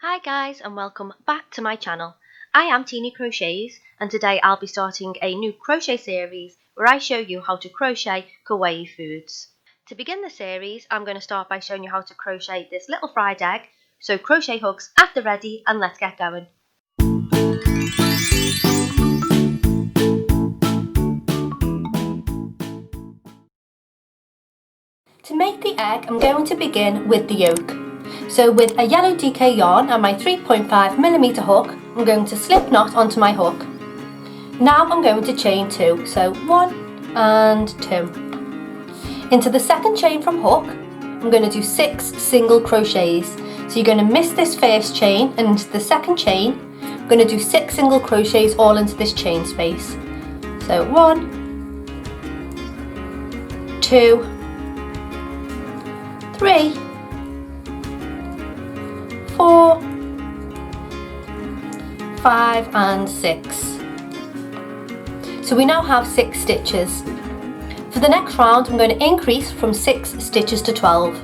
Hi guys and welcome back to my channel. I am Teenie Crochets and today I'll be starting a new crochet series where I show you how to crochet kawaii foods. To begin the series I'm going to start by showing you how to crochet this little fried egg, so crochet hooks at the ready and let's get going. To make the egg I'm going to begin with the yolk. So with a yellow DK yarn and my 3.5mm hook, I'm going to slip knot onto my hook. Now I'm going to chain 2, so 1 and 2. Into the second chain from hook, I'm going to do 6 single crochets. So you're going to miss this first chain and into the second chain, I'm going to do 6 single crochets all into this chain space. So 1, 2, 3, 4, 5 and 6. So we now have 6 stitches. For the next round I'm going to increase from 6 stitches to 12.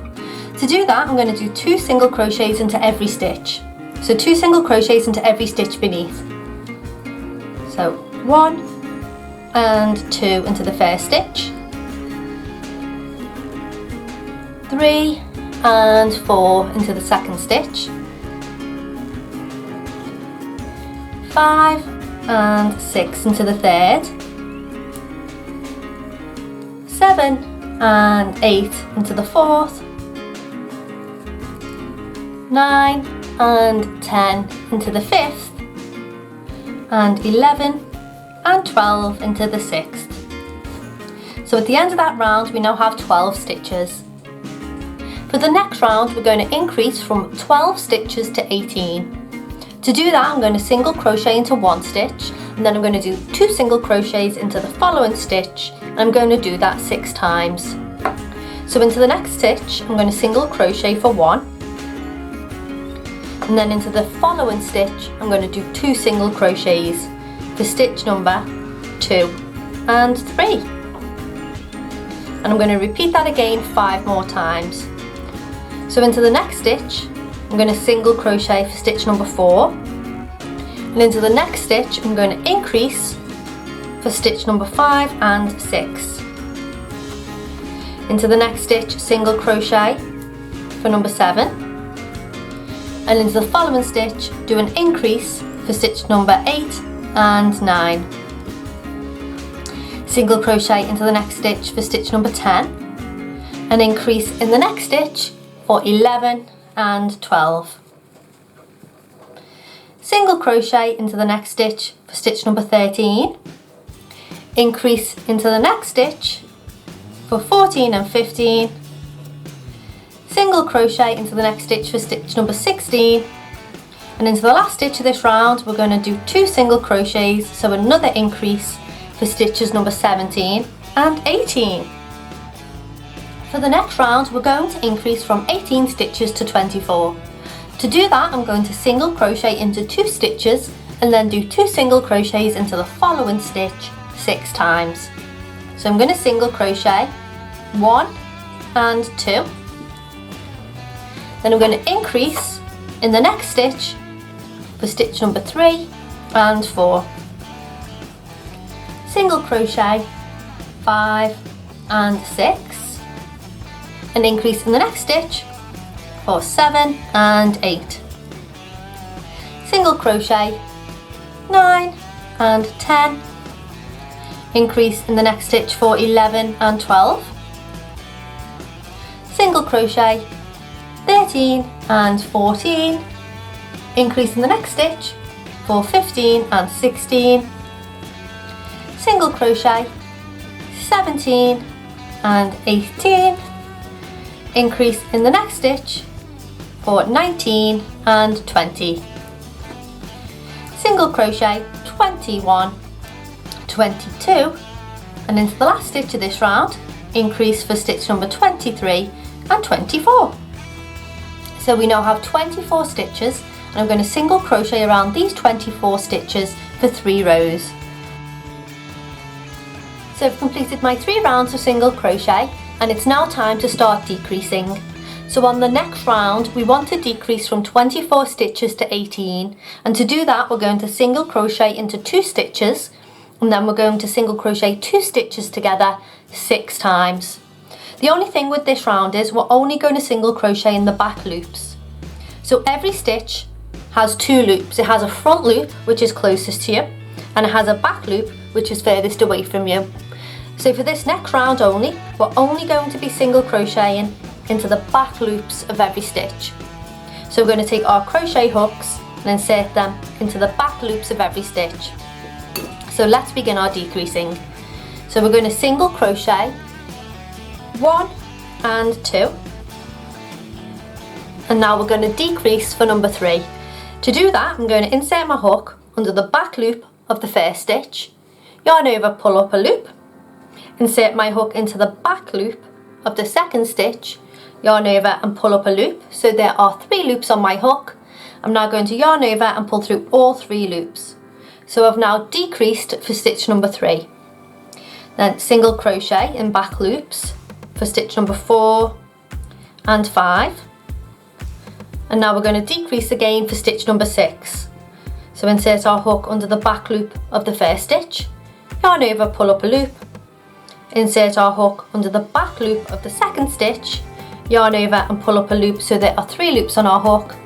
To do that I'm going to do 2 single crochets into every stitch. So 2 single crochets into every stitch beneath. So 1 and 2 into the first stitch, 3 and 4 into the second stitch, 5 and 6 into the third, 7 and 8 into the fourth, 9 and 10 into the fifth, and 11 and 12 into the sixth. So at the end of that round we now have 12 stitches. For the next round we're going to increase from 12 stitches to 18. To do that I'm going to single crochet into one stitch and then I'm going to do 2 single crochets into the following stitch and I'm going to do that 6 times. So into the next stitch I'm going to single crochet for 1 and then into the following stitch I'm going to do 2 single crochets for stitch number 2 and 3. And I'm going to repeat that again 5 more times. So into the next stitch I'm going to single crochet for stitch number 4 and into the next stitch I'm going to increase for stitch number 5 and 6. Into the next stitch single crochet for number 7 and into the following stitch do an increase for stitch number 8 and 9. Single crochet into the next stitch for stitch number 10 and increase in the next stitch for 11 and 12. Single crochet into the next stitch for stitch number 13, increase into the next stitch for 14 and 15, single crochet into the next stitch for stitch number 16, and into the last stitch of this round we're going to do 2 single crochets, so another increase for stitches number 17 and 18. For the next round we're going to increase from 18 stitches to 24. To do that I'm going to single crochet into 2 stitches and then do 2 single crochets into the following stitch 6 times. So I'm going to single crochet 1 and 2. Then I'm going to increase in the next stitch for stitch number 3 and 4. Single crochet 5 and 6. An increase in the next stitch for 7 and 8. Single crochet 9 and 10. Increase in the next stitch for 11 and 12. Single crochet 13 and 14. Increase in the next stitch for 15 and 16. Single crochet 17 and 18. Increase in the next stitch for 19 and 20. Single crochet 21, 22 and into the last stitch of this round increase for stitch number 23 and 24. So we now have 24 stitches and I'm going to single crochet around these 24 stitches for 3 rows. So I've completed my 3 rounds of single crochet and it's now time to start decreasing. So on the next round we want to decrease from 24 stitches to 18, and to do that we're going to single crochet into 2 stitches, and then we're going to single crochet 2 stitches together 6 times. The only thing with this round is we're only going to single crochet in the back loops. So every stitch has 2 loops. It has a front loop which is closest to you, and it has a back loop which is furthest away from you. So for this next round only, we're only going to be single crocheting into the back loops of every stitch. So we're going to take our crochet hooks and insert them into the back loops of every stitch. So let's begin our decreasing. So we're going to single crochet 1 and 2, and now we're going to decrease for number 3. To do that, I'm going to insert my hook under the back loop of the first stitch, yarn over, pull up a loop, insert my hook into the back loop of the second stitch, yarn over and pull up a loop. So there are 3 loops on my hook. I'm now going to yarn over and pull through all 3 loops. So I've now decreased for stitch number 3. Then single crochet in back loops for stitch number 4 and 5. And now we're going to decrease again for stitch number 6. So insert our hook under the back loop of the first stitch, yarn over, pull up a loop, insert our hook under the back loop of the second stitch, yarn over and pull up a loop. So there are 3 loops on our hook,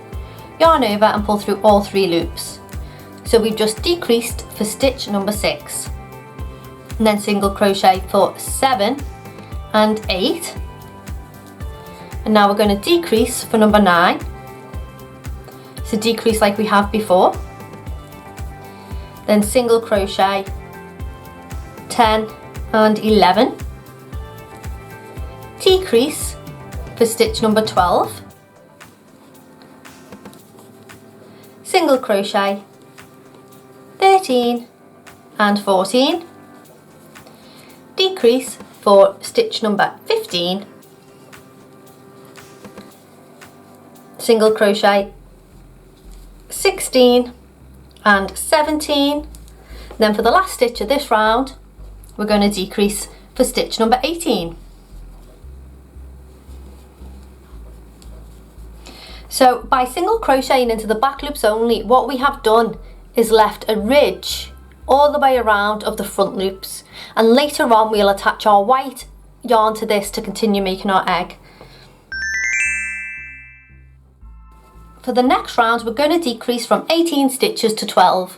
yarn over and pull through all 3 loops. So we've just decreased for stitch number 6, and then single crochet for 7 and 8, and now we're going to decrease for number 9. So decrease like we have before, then single crochet 10 and 11, decrease for stitch number 12, single crochet 13 and 14, decrease for stitch number 15, single crochet 16 and 17. Then for the last stitch of this round, we're going to decrease for stitch number 18. So by single crocheting into the back loops only, what we have done is left a ridge all the way around of the front loops, and later on we'll attach our white yarn to this to continue making our egg. For the next round we're going to decrease from 18 stitches to 12.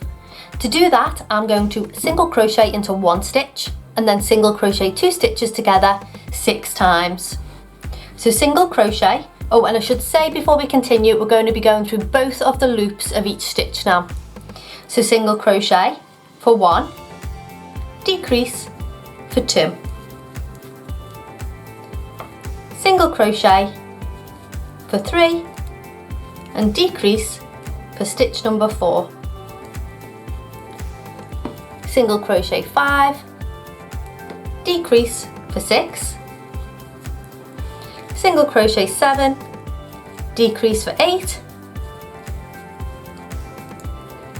To do that, I'm going to single crochet into 1 stitch and then single crochet 2 stitches together 6 times. So single crochet, oh, and I should say before we continue, we're going to be going through both of the loops of each stitch now. So single crochet for 1, decrease for 2, single crochet for 3, and decrease for stitch number 4, single crochet 5, decrease for 6, single crochet 7, decrease for 8,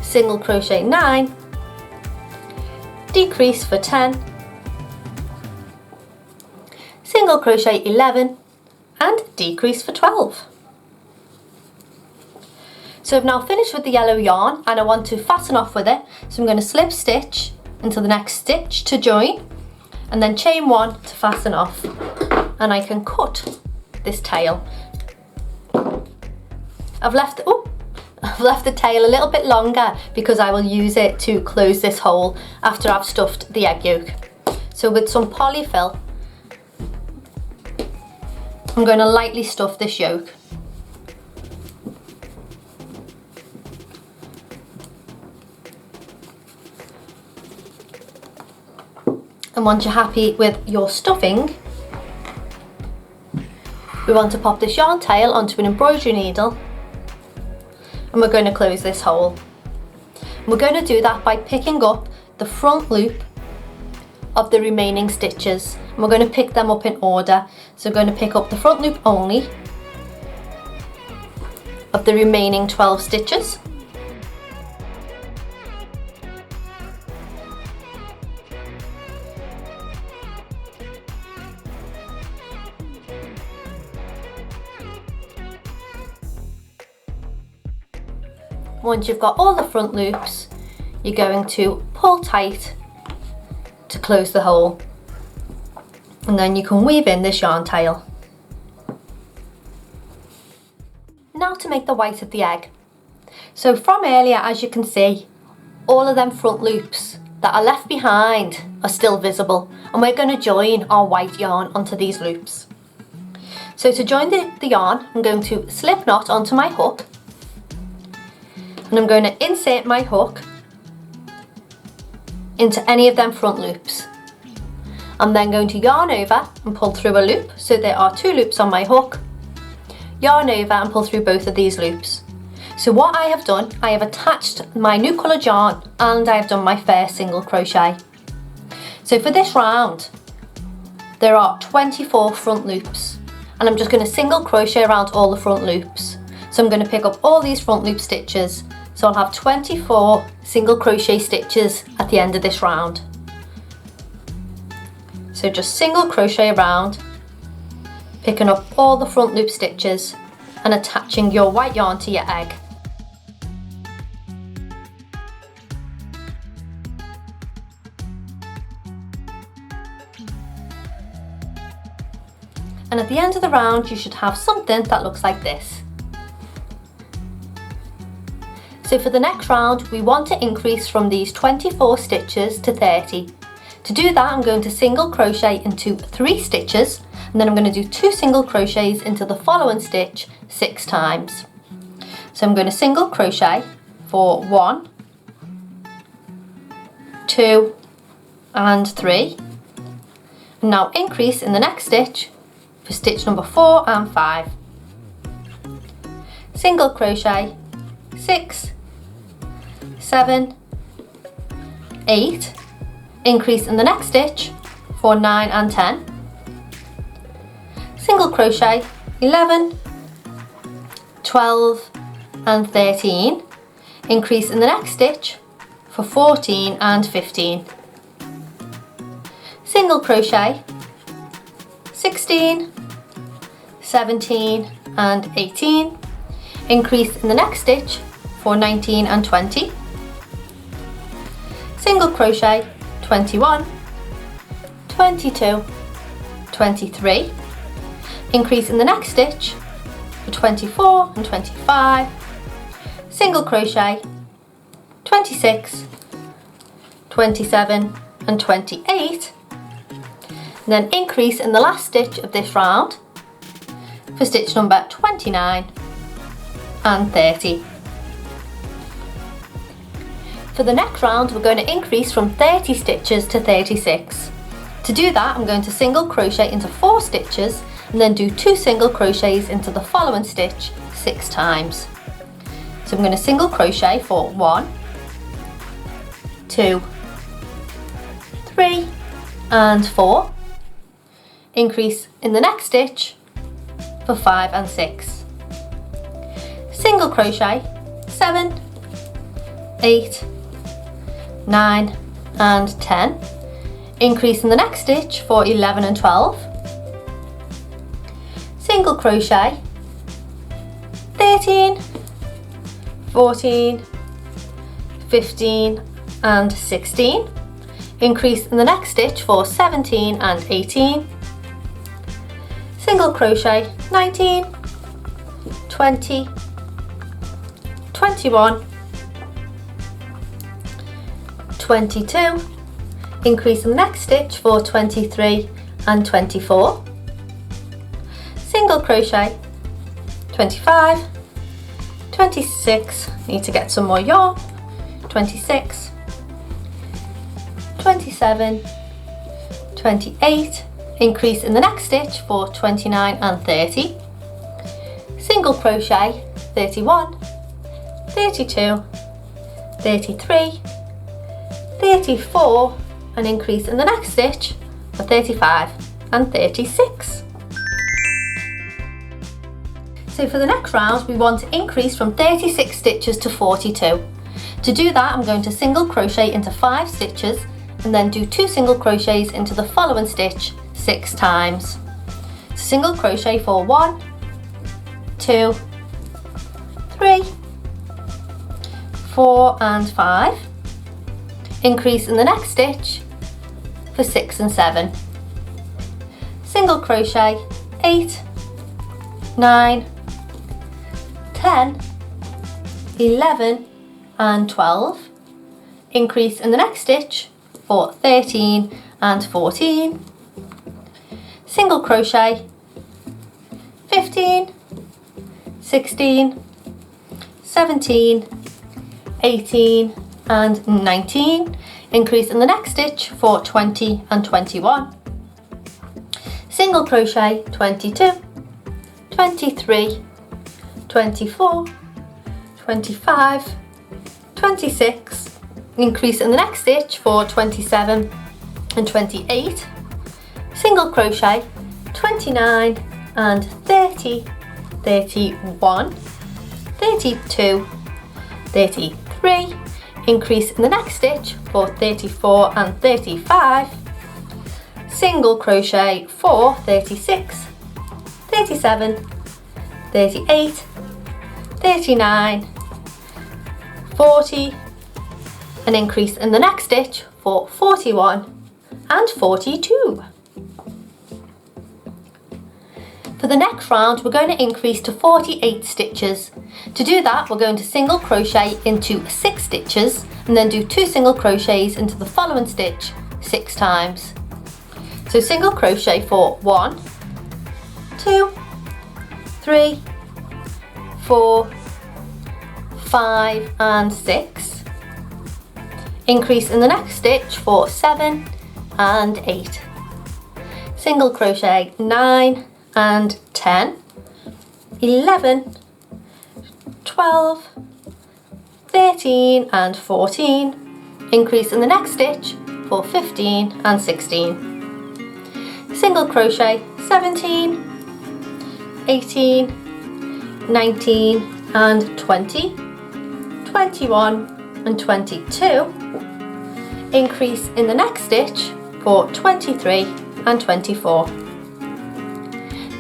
single crochet 9, decrease for 10, single crochet 11, and decrease for 12. So I've now finished with the yellow yarn and I want to fasten off with it. So I'm going to slip stitch into the next stitch to join, and then chain 1 to fasten off, and I can cut this tail. I've left the tail a little bit longer because I will use it to close this hole after I've stuffed the egg yolk. So with some polyfill, I'm going to lightly stuff this yolk. And once you're happy with your stuffing, we want to pop this yarn tail onto an embroidery needle, and we're going to close this hole. And we're going to do that by picking up the front loop of the remaining stitches, and we're going to pick them up in order. So we're going to pick up the front loop only of the remaining 12 stitches. Once you've got all the front loops, you're going to pull tight to close the hole, and then you can weave in this yarn tail. Now to make the white of the egg. So from earlier, as you can see, all of them front loops that are left behind are still visible, and we're going to join our white yarn onto these loops. So to join the yarn, I'm going to slip knot onto my hook, and I'm going to insert my hook into any of them front loops. I'm then going to yarn over and pull through a loop, so there are 2 loops on my hook, yarn over and pull through both of these loops. So what I have done, I have attached my new coloured yarn and I have done my first single crochet. So for this round, there are 24 front loops, and I'm just going to single crochet around all the front loops. So I'm going to pick up all these front loop stitches, so I'll have 24 single crochet stitches at the end of this round. So just single crochet around, picking up all the front loop stitches and attaching your white yarn to your egg. And at the end of the round, you should have something that looks like this. So for the next round, we want to increase from these 24 stitches to 30. To do that, I'm going to single crochet into 3 stitches, and then I'm going to do 2 single crochets into the following stitch 6 times. So I'm going to single crochet for 1, 2 and 3, and now increase in the next stitch for stitch number 4 and 5. Single crochet 6, 7, 8, increase in the next stitch for 9 and 10. Single crochet 11, 12 and 13, increase in the next stitch for 14 and 15. Single crochet 16, 17 and 18, increase in the next stitch for 19 and 20. Single crochet 21, 22, 23, increase in the next stitch for 24 and 25, single crochet 26, 27 and 28, and then increase in the last stitch of this round for stitch number 29 and 30. For the next round, we're going to increase from 30 stitches to 36. To do that, I'm going to single crochet into 4 stitches and then do 2 single crochets into the following stitch 6 times. So I'm going to single crochet for 1, 2, 3 and 4, increase in the next stitch for 5 and 6, single crochet 7, 8, 9 and 10, increase in the next stitch for 11 and 12, single crochet 13, 14, 15 and 16, increase in the next stitch for 17 and 18, single crochet 19, 20, 21, 22, increase in the next stitch for 23 and 24, single crochet 25, 26, need to get some more yarn, 26, 27, 28, increase in the next stitch for 29 and 30, single crochet 31, 32, 33, 34 and increase in the next stitch for 35 and 36. So for the next round, we want to increase from 36 stitches to 42. To do that, I'm going to single crochet into 5 stitches and then do 2 single crochets into the following stitch 6 times. So single crochet for 1, 2, 3, 4 and 5. Increase in the next stitch for 6 and 7. Single crochet, 8, 9, 10, 11 and 12. Increase in the next stitch for 13 and 14. Single crochet, 15, 16, 17, 18 and 19. Increase in the next stitch for 20 and 21. Single crochet, 22, 23, 24, 25, 26. Increase in the next stitch for 27 and 28. Single crochet, 29 and 30, 31, 32, 33. Increase in the next stitch for 34 and 35. Single crochet for 36, 37, 38, 39, 40. An increase in the next stitch for 41 and 42. For the next round, we're going to increase to 48 stitches. To do that, we're going to single crochet into 6 stitches and then do 2 single crochets into the following stitch 6 times. So single crochet for 1, 2, 3, 4, 5 and 6. Increase in the next stitch for 7 and 8. Single crochet 9 and 10, 11, 12, 13 and 14. Increase in the next stitch for 15 and 16. Single crochet 17, 18, 19 and 20, 21 and 22. Increase in the next stitch for 23 and 24.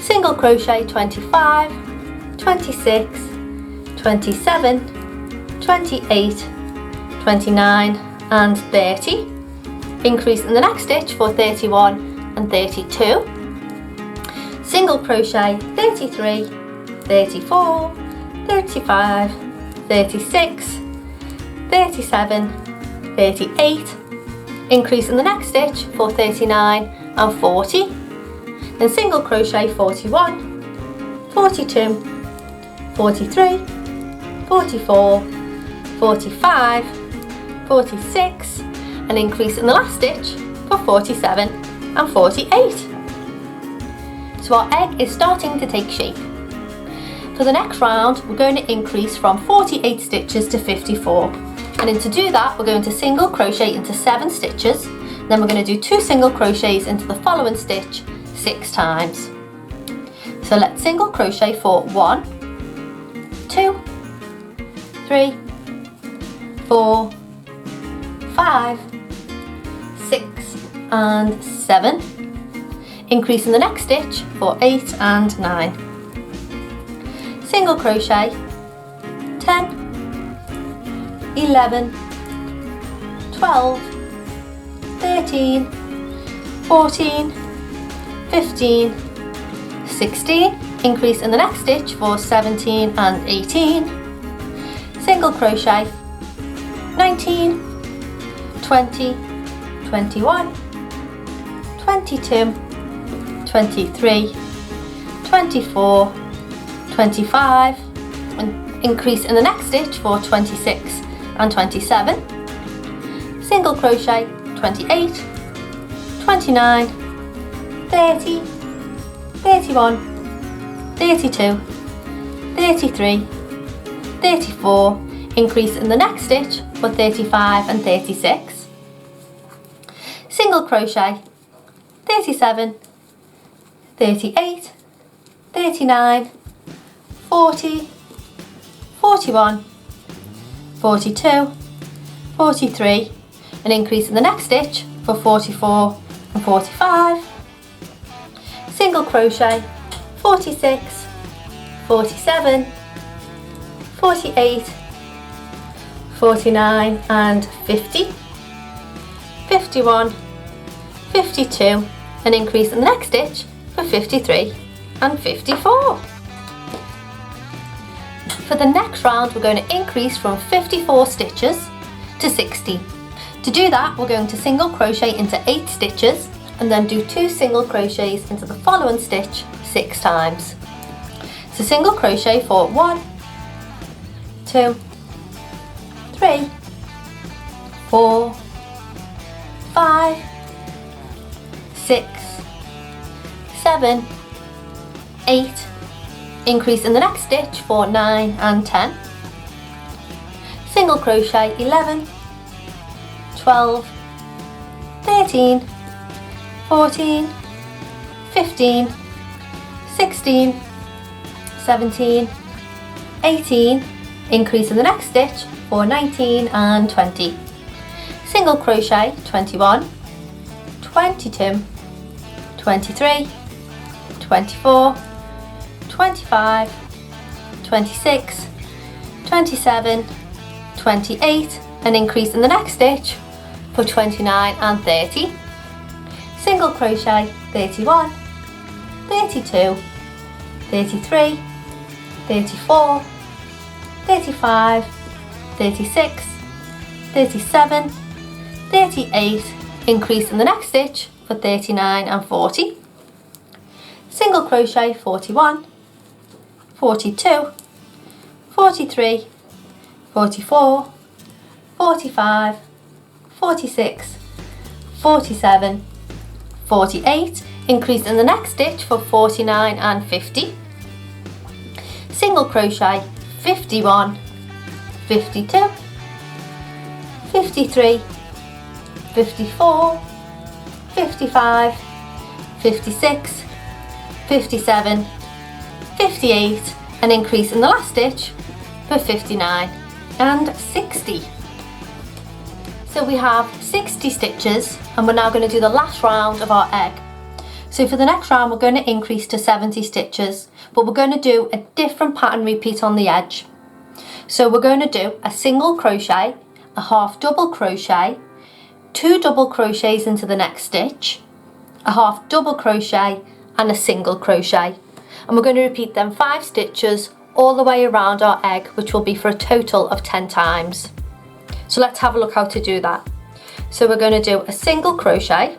Single crochet 25, 26, 27, 28, 29 and 30. Increase in the next stitch for 31 and 32. Single crochet 33, 34, 35, 36, 37, 38. Increase in the next stitch for 39 and 40. Then single crochet 41, 42, 43, 44, 45, 46, and increase in the last stitch for 47 and 48. So our egg is starting to take shape. For the next round, we're going to increase from 48 stitches to 54. And then to do that, we're going to single crochet into 7 stitches. Then we're going to do 2 single crochets into the following stitch 6 times. So let's single crochet for 1, 2, 3, 4, 5, 6 and 7. Increase in the next stitch for 8 and 9. Single crochet 10, 11, 12, 13, 14, 15, 16. Increase in the next stitch for 17 and 18. Single crochet 19, 20, 21, 22, 23, 24, 25. And increase in the next stitch for 26 and 27. Single crochet 28, 29, 30, 31, 32, 33, 34. Increase in the next stitch for 35 and 36. Single crochet 37, 38, 39, 40, 41, 42, 43, and increase in the next stitch for 44 and 45. Single crochet 46, 47, 48, 49 and 50, 51, 52, an increase in the next stitch for 53 and 54. For the next round, we're going to increase from 54 stitches to 60. To do that, we're going to single crochet into 8 stitches and then do 2 single crochets into the following stitch 6 times. So single crochet for 1, 2, 3, 4, 5, 6, 7, 8, increase in the next stitch for 9 and 10, single crochet 11, 12, 13, 14, 15, 16, 17, 18, increase in the next stitch for 19 and 20, single crochet 21, 22, 23, 24, 25, 26, 27, 28, an increase in the next stitch for 29 and 30, single crochet 31, 32, 33, 34, 35, 36, 37, 38, increase in the next stitch for 39 and 40, single crochet 41, 42, 43, 44, 45, 46, 47, 48, increase in the next stitch for 49 and 50, single crochet 51, 52, 53, 54, 55, 56, 57, 58, an increase in the last stitch for 59 and 60. So we have 60 stitches and we're now going to do the last round of our egg. So for the next round we're going to increase to 70 stitches, but we're going to do a different pattern repeat on the edge. So we're going to do a single crochet, a half double crochet, 2 double crochets into the next stitch, a half double crochet and a single crochet. And we're going to repeat them 5 stitches all the way around our egg, which will be for a total of 10 times. So let's have a look how to do that. So we're going to do a single crochet,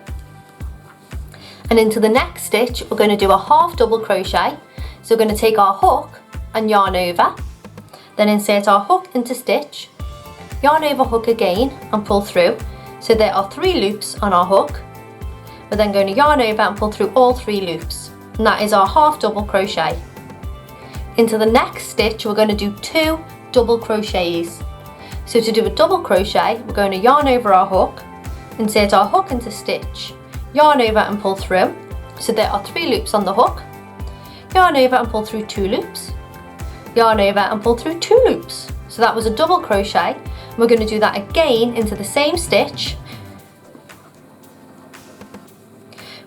and into the next stitch we're going to do a half double crochet. So we're going to take our hook and yarn over, then insert our hook into stitch, yarn over hook again and pull through. So there are 3 loops on our hook. We're then going to yarn over and pull through all 3 loops, and that is our half double crochet. Into the next stitch we're going to do 2 double crochets. So to do a double crochet, we're going to yarn over our hook, insert our hook into stitch, yarn over and pull through. So there are 3 loops on the hook, yarn over and pull through 2 loops, yarn over and pull through 2 loops. So that was a double crochet. We're going to do that again into the same stitch,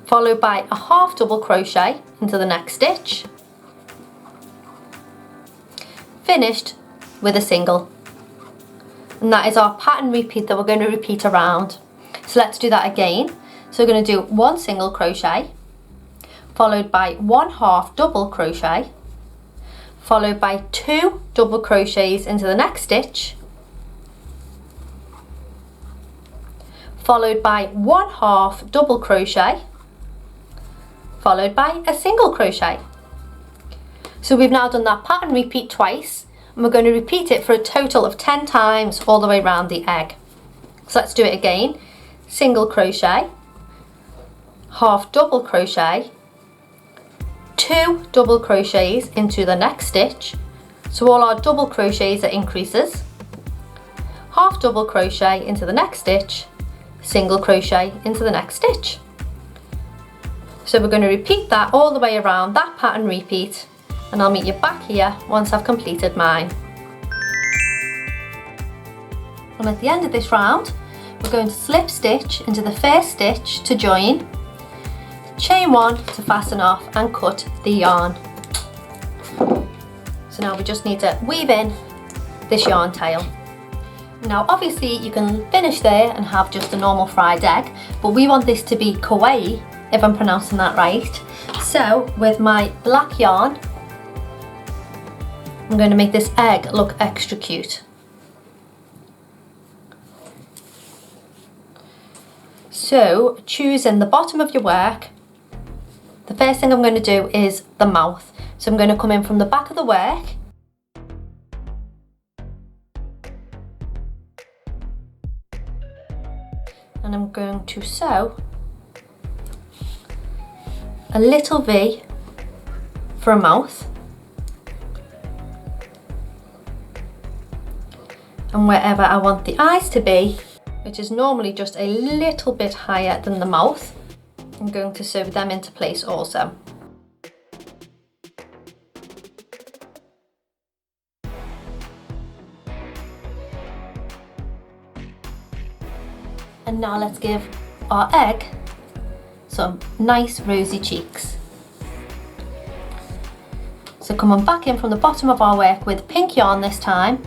followed by a half double crochet into the next stitch, finished with a single. And that is our pattern repeat that we're going to repeat around. So let's do that again. So we're going to do 1 single crochet, followed by 1 half double crochet, followed by 2 double crochets into the next stitch, followed by 1 half double crochet, followed by a single crochet. So we've now done that pattern repeat twice, and we're going to repeat it for a total of 10 times all the way around the egg. So let's do it again. Single crochet, half double crochet, 2 double crochets into the next stitch. So all our double crochets are increases, half double crochet into the next stitch, single crochet into the next stitch. So we're going to repeat that all the way around that pattern repeat, and I'll meet you back here once I've completed mine. And at the end of this round, we're going to slip stitch into the first stitch to join, chain 1 to fasten off and cut the yarn. So now we just need to weave in this yarn tail. Now obviously you can finish there and have just a normal fried egg, but we want this to be kawaii, if I'm pronouncing that right. So with my black yarn, I'm going to make this egg look extra cute. So choosing the bottom of your work, the first thing I'm going to do is the mouth. So I'm going to come in from the back of the work, and I'm going to sew a little V for a mouth, and wherever I want the eyes to be, which is normally just a little bit higher than the mouth, I'm going to sew them into place also. And now let's give our egg some nice rosy cheeks. So coming back in from the bottom of our work with pink yarn this time,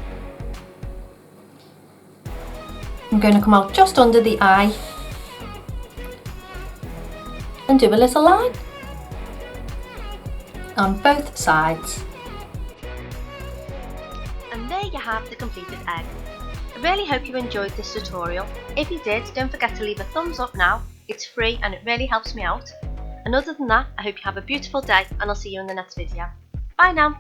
I'm going to come out just under the eye and do a little line on both sides. And there you have the completed egg. I really hope you enjoyed this tutorial. If you did, don't forget to leave a thumbs up now. It's free and it really helps me out. And other than that, I hope you have a beautiful day and I'll see you in the next video. Bye now!